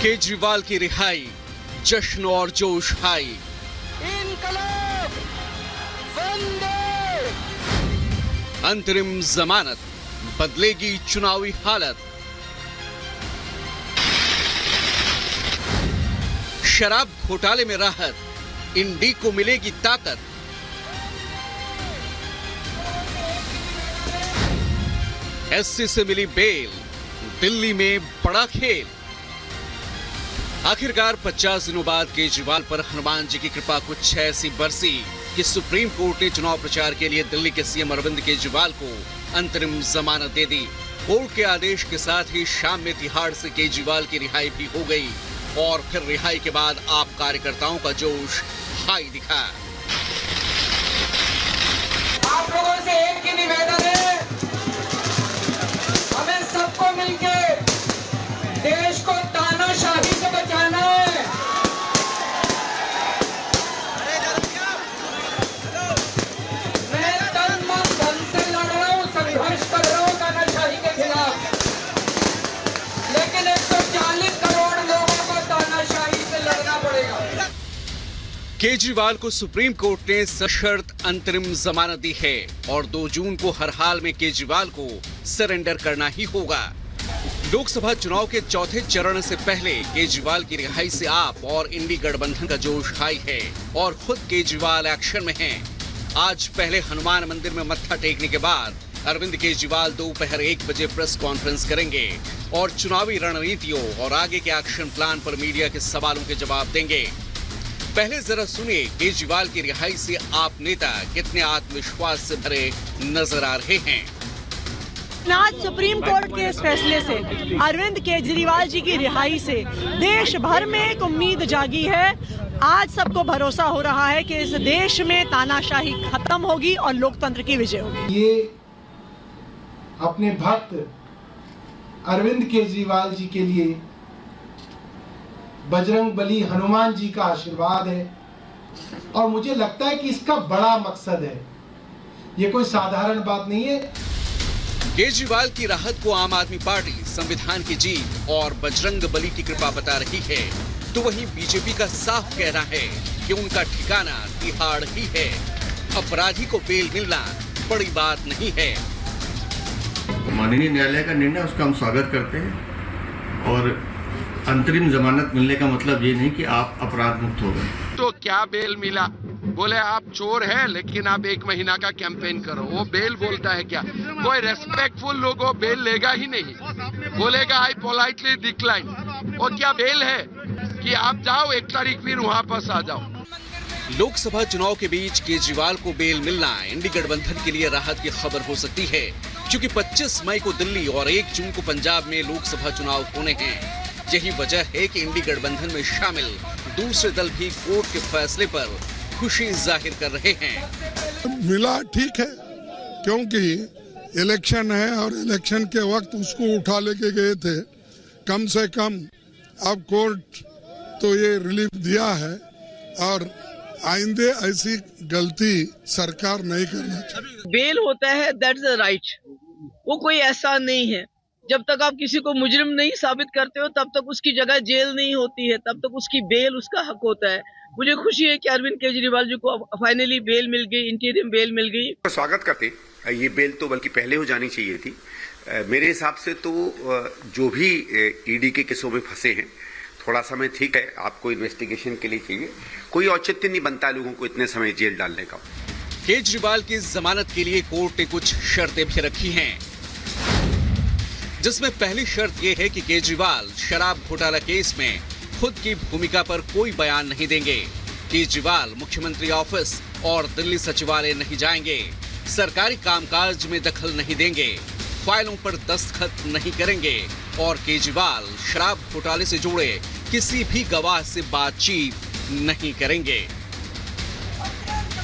केजरीवाल की रिहाई, जश्न और जोश हाई। इनकलाब वंदे। अंतरिम जमानत, बदलेगी चुनावी हालत। शराब घोटाले में राहत, इंडी को मिलेगी ताकत। एससी से मिली बेल, दिल्ली में बड़ा खेल। आखिरकार 50 दिनों बाद केजरीवाल पर हनुमान जी की कृपा कुछ ऐसी बरसी कि सुप्रीम कोर्ट ने चुनाव प्रचार के लिए दिल्ली के सीएम अरविंद केजरीवाल को अंतरिम जमानत दे दी। कोर्ट के आदेश के साथ ही शाम में तिहाड़ से केजरीवाल की रिहाई भी हो गई और फिर रिहाई के बाद आप कार्यकर्ताओं का जोश हाई दिखा। आप लोगों से एक ही निवेदन है, हमें सबको मिलके देश को तानाशाही से बचाना है। मैं तन मन धन से लड़ रहा हूँ, संघर्ष कर रहा हूँ तानाशाही के खिलाफ, लेकिन 140 करोड़ लोगों को तानाशाही से लड़ना पड़ेगा। केजरीवाल को सुप्रीम कोर्ट ने सशर्त अंतरिम जमानत दी है और 2 जून को हर हाल में केजरीवाल को सरेंडर करना ही होगा। लोकसभा चुनाव के चौथे चरण से पहले केजरीवाल की रिहाई से आप और इंडी गठबंधन का जोश हाई है और खुद केजरीवाल एक्शन में हैं। आज पहले हनुमान मंदिर में मत्था टेकने के बाद अरविंद केजरीवाल दोपहर 1 बजे प्रेस कॉन्फ्रेंस करेंगे और चुनावी रणनीतियों और आगे के एक्शन प्लान पर मीडिया के सवालों के जवाब देंगे। पहले जरा सुनिए केजरीवाल की रिहाई से आप नेता कितने आत्मविश्वास से भरे नजर आ रहे हैं। आज सुप्रीम कोर्ट के इस फैसले से, अरविंद केजरीवाल जी की रिहाई से देश भर में एक उम्मीद जागी है। आज सबको भरोसा हो रहा है कि इस देश में तानाशाही खत्म होगी और लोकतंत्र की विजय होगी। ये अपने भक्त अरविंद केजरीवाल जी के लिए बजरंग बली हनुमान जी का आशीर्वाद है और मुझे लगता है कि इसका बड़ा मकसद है। ये कोई साधारण बात नहीं है। केजरीवाल की राहत को आम आदमी पार्टी संविधान की जीत और बजरंग बली की कृपा बता रही है, तो वहीं बीजेपी का साफ कहना है कि उनका ठिकाना तिहाड़ ही है। अपराधी को बेल मिलना बड़ी बात नहीं है। माननीय न्यायालय का निर्णय, उसका हम स्वागत करते हैं और अंतरिम जमानत मिलने का मतलब ये नहीं कि आप अपराध मुक्त हो गए। तो क्या बेल मिला? बोले आप चोर हैं लेकिन आप 1 महीना का कैंपेन करो। वो बेल बोलता है क्या? कोई रेस्पेक्टफुल लोग वो बेल लेगा ही नहीं, बोलेगा आई पोलाइटली डिक्लाइन। और क्या बेल है कि आप जाओ 1 तारीख फिर वहाँ पास आ जाओ। लोकसभा चुनाव के बीच केजरीवाल को बेल मिलना इंडी गठबंधन के लिए राहत की खबर हो सकती है, क्योंकि 25 मई को दिल्ली और 1 जून को पंजाब में लोकसभा चुनाव होने हैं। यही वजह है कि इंडी गठबंधन में शामिल दूसरे दल भी कोर्ट के फैसले पर खुशी जाहिर कर रहे हैं। मिला ठीक है, क्योंकि इलेक्शन है और इलेक्शन के वक्त उसको उठा लेके गए थे। कम से कम अब कोर्ट तो ये रिलीफ दिया है और आइंदे ऐसी गलती सरकार नहीं करना चाहिए। बेल होता है, दैट्स द राइट। वो कोई ऐसा नहीं है, जब तक आप किसी को मुजरिम नहीं साबित करते हो तब तक उसकी जगह जेल नहीं होती है, तब तक उसकी बेल उसका हक होता है। मुझे खुशी है कि अरविंद केजरीवाल जी को फाइनली बेल मिल गई, इंटीरियम बेल मिल गई। स्वागत करते, ये बेल तो बल्कि पहले हो जानी चाहिए थी। मेरे हिसाब से तो जो भी ईडी के केसों में फंसे हैं, थोड़ा समय ठीक है, आपको इन्वेस्टिगेशन के लिए चाहिए। कोई औचित्य नहीं बनता लोगों को इतने समय जेल डालने का। केजरीवाल की जमानत के लिए कोर्ट ने कुछ शर्तें भी रखी हैं, जिसमें पहली शर्त यह है कि केजरीवाल शराब घोटाला केस में खुद की भूमिका पर कोई बयान नहीं देंगे। केजरीवाल मुख्यमंत्री ऑफिस और दिल्ली सचिवालय नहीं जाएंगे, सरकारी कामकाज में दखल नहीं देंगे, फाइलों पर दस्तखत नहीं करेंगे और केजरीवाल शराब घोटाले से जुड़े किसी भी गवाह से बातचीत नहीं करेंगे।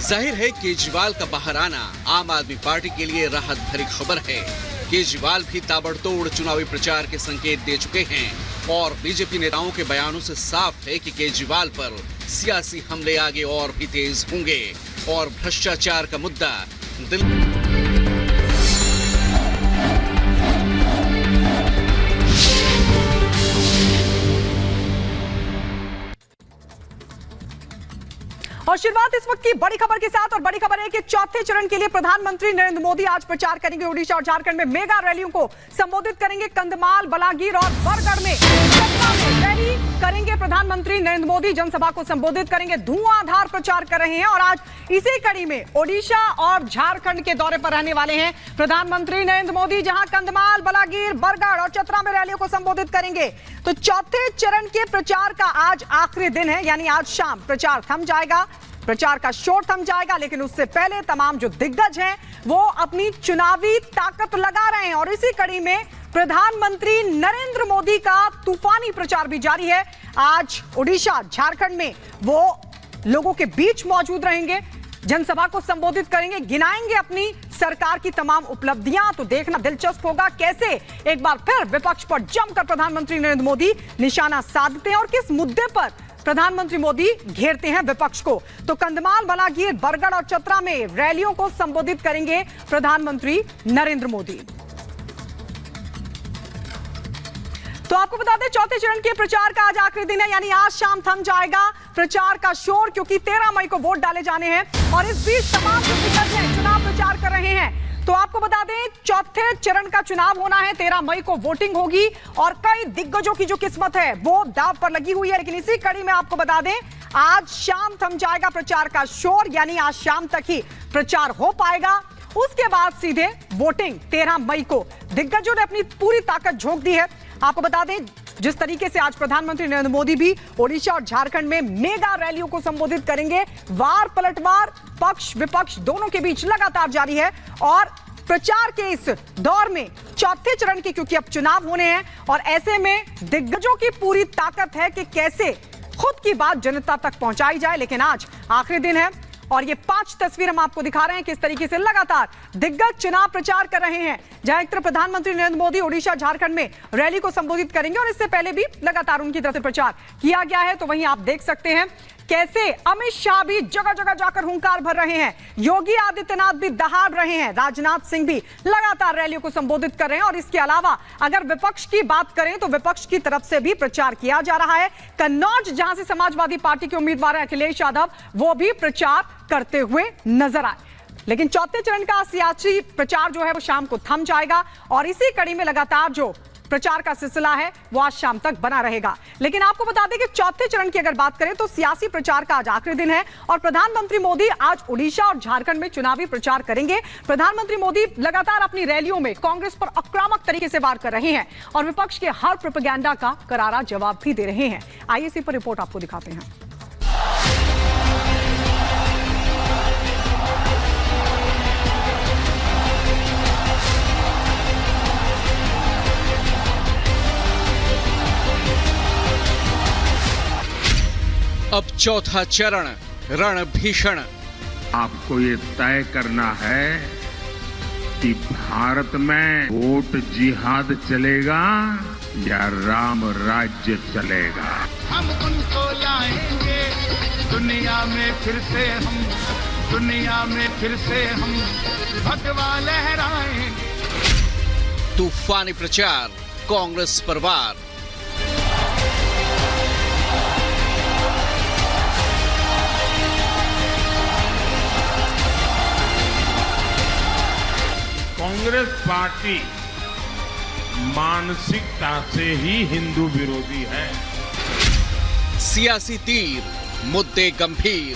जाहिर है केजरीवाल का बाहर आना आम आदमी पार्टी के लिए राहत भरी खबर है। केजरीवाल भी ताबड़तोड़ चुनावी प्रचार के संकेत दे चुके हैं और बीजेपी नेताओं के बयानों से साफ है कि केजरीवाल पर सियासी हमले आगे और भी तेज होंगे और भ्रष्टाचार का मुद्दा दिल्ली आशीर्वाद इस वक्त की बड़ी खबर के साथ, और बड़ी खबर है कि चौथे चरण के लिए प्रधानमंत्री नरेंद्र मोदी आज प्रचार करेंगे। ओडिशा और झारखंड में मेगा रैलियों को संबोधित करेंगे। कंधमाल, बलांगीर और बरगढ़ में रैली करेंगे प्रधानमंत्री नरेंद्र मोदी, जनसभा को संबोधित करेंगे। धुआंधार प्रचार कर रहे हैं और आज इसी कड़ी में ओडिशा और झारखंड के दौरे पर रहने वाले हैं प्रधानमंत्री नरेंद्र मोदी, जहां कंधमाल, बलांगीर, बरगढ़ और चतरा में रैलियों को संबोधित करेंगे। तो चौथे चरण के प्रचार का आज आखिरी दिन है, यानी आज शाम प्रचार थम जाएगा, प्रचार का शोर थम जाएगा। लेकिन उससे पहले तमाम जो दिग्गज हैं वो अपनी चुनावी ताकत लगा रहे हैं और इसी कड़ी में प्रधानमंत्री नरेंद्र मोदी का तूफानी प्रचार भी जारी है। आज ओडिशा, झारखंड में वो लोगों के बीच मौजूद रहेंगे, जनसभा को संबोधित करेंगे, गिनाएंगे अपनी सरकार की तमाम उपलब्धियां। तो देखना दिलचस्प होगा कैसे एक बार फिर विपक्ष पर जमकर प्रधानमंत्री नरेंद्र मोदी निशाना साधते हैं और किस मुद्दे पर प्रधानमंत्री मोदी घेरते हैं विपक्ष को। तो कंधमाल, बलांगीर, बरगढ़ और चतरा में रैलियों को संबोधित करेंगे प्रधानमंत्री नरेंद्र मोदी। तो आपको बता दें, चौथे चरण के प्रचार का आज आखिरी दिन है, यानी आज शाम थम जाएगा प्रचार का शोर, क्योंकि 13 मई को वोट डाले जाने हैं और इस बीच तमाम जो दिग्गज हैं चुनाव प्रचार कर रहे हैं। तो आपको बता दें, चौथे चरण का चुनाव होना है, 13 मई को वोटिंग होगी और कई दिग्गजों की जो किस्मत है वो दांव पर लगी हुई है। लेकिन इसी कड़ी में आपको बता दें, आज शाम थम जाएगा प्रचार का शोर, यानी आज शाम तक ही प्रचार हो पाएगा। उसके बाद सीधे वोटिंग 13 मई को। दिग्गजों ने अपनी पूरी ताकत झोंक दी है। आपको बता दें, जिस तरीके से आज प्रधानमंत्री नरेंद्र मोदी भी ओडिशा और झारखंड में मेगा रैलियों को संबोधित करेंगे। वार पलटवार पक्ष विपक्ष दोनों के बीच लगातार जारी है और प्रचार के इस दौर में चौथे चरण के, क्योंकि अब चुनाव होने हैं और ऐसे में दिग्गजों की पूरी ताकत है कि कैसे खुद की बात जनता तक पहुंचाई जाए। लेकिन आज आखिरी दिन है और ये 5 तस्वीर हम आपको दिखा रहे हैं किस तरीके से लगातार दिग्गज चुनाव प्रचार कर रहे हैं। जहां एक तरफ प्रधानमंत्री नरेंद्र मोदी ओडिशा, झारखंड में रैली को संबोधित करेंगे और इससे पहले भी लगातार उनकी तरफ से प्रचार किया गया है। तो वहीं आप देख सकते हैं कैसे अमित शाह भी जगह जगह जाकर हुंकार भर रहे हैं, योगी आदित्यनाथ भी दहाड़ रहे हैं, राजनाथ सिंह भी लगातार रैलियों को संबोधित कर रहे हैं। और इसके अलावा अगर विपक्ष की बात करें तो विपक्ष की तरफ से भी प्रचार किया जा रहा है। कन्नौज, जहां से समाजवादी पार्टी के उम्मीदवार हैं अखिलेश यादव, वो भी प्रचार करते हुए नजर आए। लेकिन चौथे चरण का सियासी प्रचार जो है वो शाम को थम जाएगा और इसी कड़ी में लगातार जो प्रचार का सिलसिला है वो आज शाम तक बना रहेगा। लेकिन आपको बता दें कि चौथे चरण की अगर बात करें तो सियासी प्रचार का आज आखिरी दिन है और प्रधानमंत्री मोदी आज ओडिशा और झारखंड में चुनावी प्रचार करेंगे। प्रधानमंत्री मोदी लगातार अपनी रैलियों में कांग्रेस पर आक्रामक तरीके से वार कर रहे हैं और विपक्ष के हर प्रोपेगेंडा का करारा जवाब भी दे रहे हैं। आइए इसी पर रिपोर्ट आपको दिखाते हैं। अब चौथा चरण रण भीषण। आपको ये तय करना है कि भारत में वोट जिहाद चलेगा या राम राज्य चलेगा। हम उनको लाएंगे दुनिया में फिर से, हम दुनिया में फिर से हम भगवा लहराएंगे। तूफानी प्रचार, कांग्रेस पर वार। कांग्रेस पार्टी मानसिकता से ही हिंदू विरोधी है। सियासी तीर, मुद्दे गंभीर।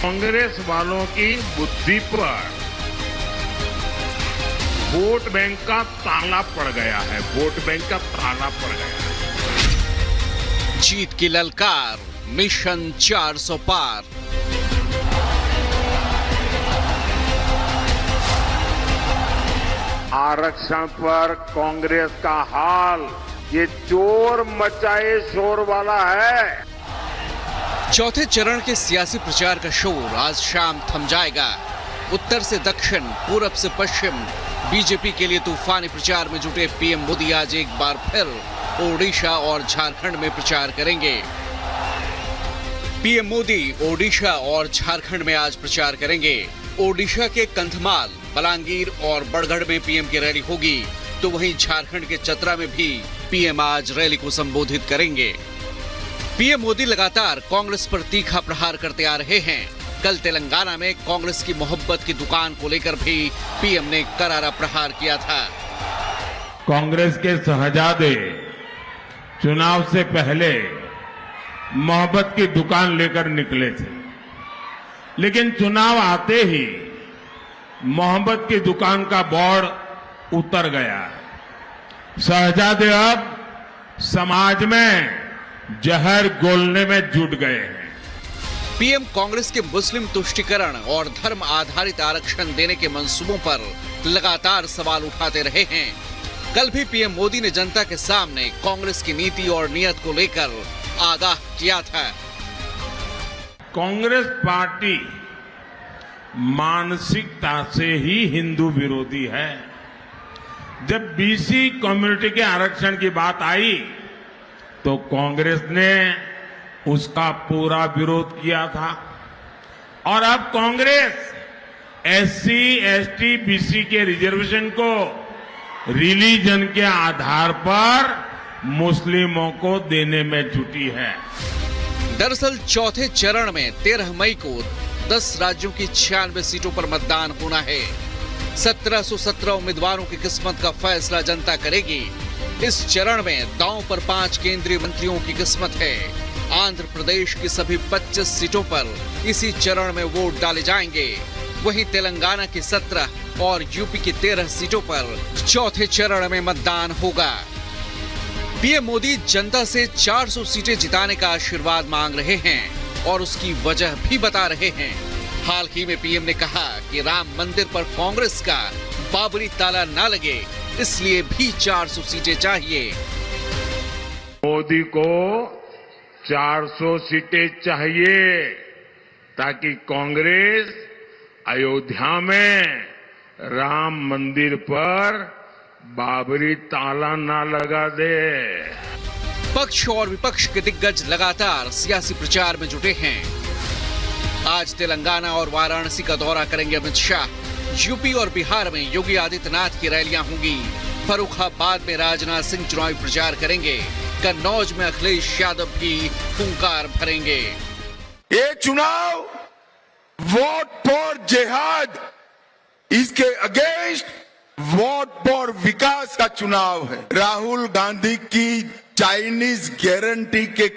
कांग्रेस वालों की बुद्धि पर वोट बैंक का ताला पड़ गया है, वोट बैंक का ताला पड़ गया है। जीत की ललकार, मिशन 400 पार। आरक्षण पर कांग्रेस का हाल ये चोर मचाए शोर वाला है। चौथे चरण के सियासी प्रचार का शोर आज शाम थम जाएगा। उत्तर से दक्षिण, पूरब से पश्चिम बीजेपी के लिए तूफानी प्रचार में जुटे पीएम मोदी आज एक बार फिर ओडिशा और झारखंड में प्रचार करेंगे। पीएम मोदी ओडिशा और झारखंड में आज प्रचार करेंगे। ओडिशा के कंधमाल, बलांगीर और बरगढ़ में पीएम की रैली होगी। तो वहीं झारखंड के चतरा में भी पीएम आज रैली को संबोधित करेंगे। पीएम मोदी लगातार कांग्रेस पर तीखा प्रहार करते आ रहे हैं। कल तेलंगाना में कांग्रेस की मोहब्बत की दुकान को लेकर भी पीएम ने करारा प्रहार किया था। कांग्रेस के शहजादे चुनाव से पहले मोहब्बत की दुकान लेकर निकले थे, लेकिन चुनाव आते ही मोहब्बत की दुकान का बोर्ड उतर गया। शहजादे अब समाज में जहर घोलने में जुट गए हैं। पीएम कांग्रेस के मुस्लिम तुष्टीकरण और धर्म आधारित आरक्षण देने के मंसूबों पर लगातार सवाल उठाते रहे हैं। कल भी पीएम मोदी ने जनता के सामने कांग्रेस की नीति और नीयत को लेकर आगाह किया था। कांग्रेस पार्टी मानसिकता से ही हिंदू विरोधी है। जब बीसी कम्युनिटी के आरक्षण की बात आई तो कांग्रेस ने उसका पूरा विरोध किया था, और अब कांग्रेस एससी, एसटी, बीसी के रिजर्वेशन को रिलीजन के आधार पर मुस्लिमों को देने में जुटी है। दरअसल चौथे चरण में 13 मई को 10 राज्यों की 96 सीटों पर मतदान होना है। 1717 उम्मीदवारों की किस्मत का फैसला जनता करेगी। इस चरण में दांव पर 5 केंद्रीय मंत्रियों की किस्मत है। आंध्र प्रदेश की सभी 25 सीटों पर इसी चरण में वोट डाले जाएंगे। वहीं तेलंगाना की 17 और यूपी की 13 सीटों पर चौथे चरण में मतदान होगा। पीएम मोदी जनता से 400 सीटें जिताने का आशीर्वाद मांग रहे हैं और उसकी वजह भी बता रहे हैं। हाल ही में पीएम ने कहा कि राम मंदिर पर कांग्रेस का बाबरी ताला न लगे, इसलिए भी 400 सीटें चाहिए। मोदी को 400 सीटें चाहिए ताकि कांग्रेस अयोध्या में राम मंदिर पर बाबरी ताला ना लगा दे। पक्ष और विपक्ष के दिग्गज लगातार सियासी प्रचार में जुटे हैं। आज तेलंगाना और वाराणसी का दौरा करेंगे अमित शाह। यूपी और बिहार में योगी आदित्यनाथ की रैलियां होंगी। फर्रुखाबाद में राजनाथ सिंह चुनावी प्रचार करेंगे। कन्नौज में अखिलेश यादव भी हुंकार भरेंगे। ये चुनाव वोट फॉर जिहाद, इसके अगेंस्ट वोट फॉर विकास का चुनाव है। राहुल गांधी की चाइनीज गारंटी के